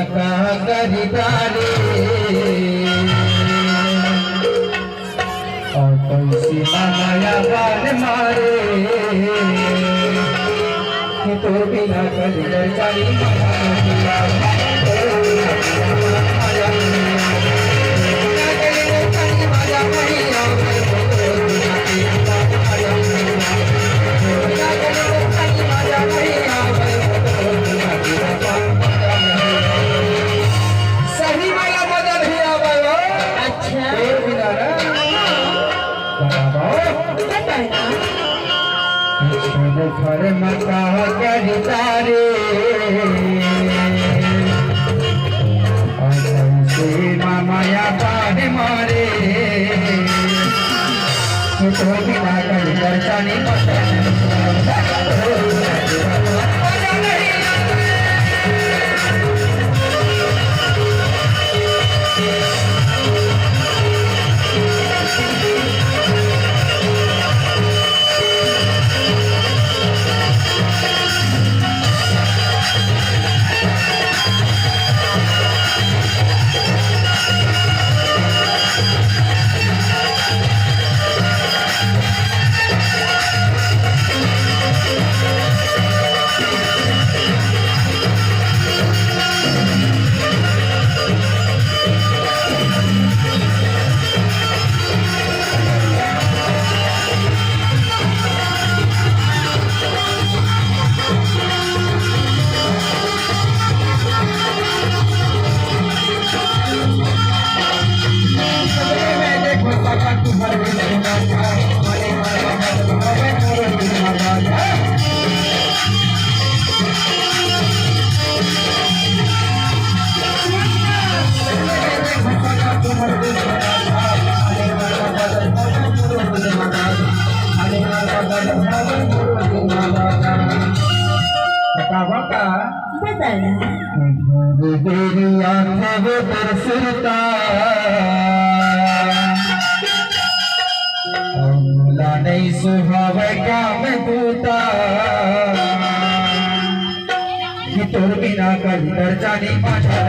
मका करितारे और कैसी माया बाल मारे तो बिना करितारी घर मका करितारे माया बाढ़ मारे तो बिना कर जाने नहीं सुहाव काम दूता तोर बिना कल कर जानी माझा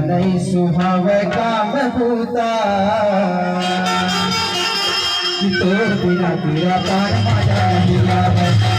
नहीं सुहाव काम भूता तोर बिना तेरा पार माया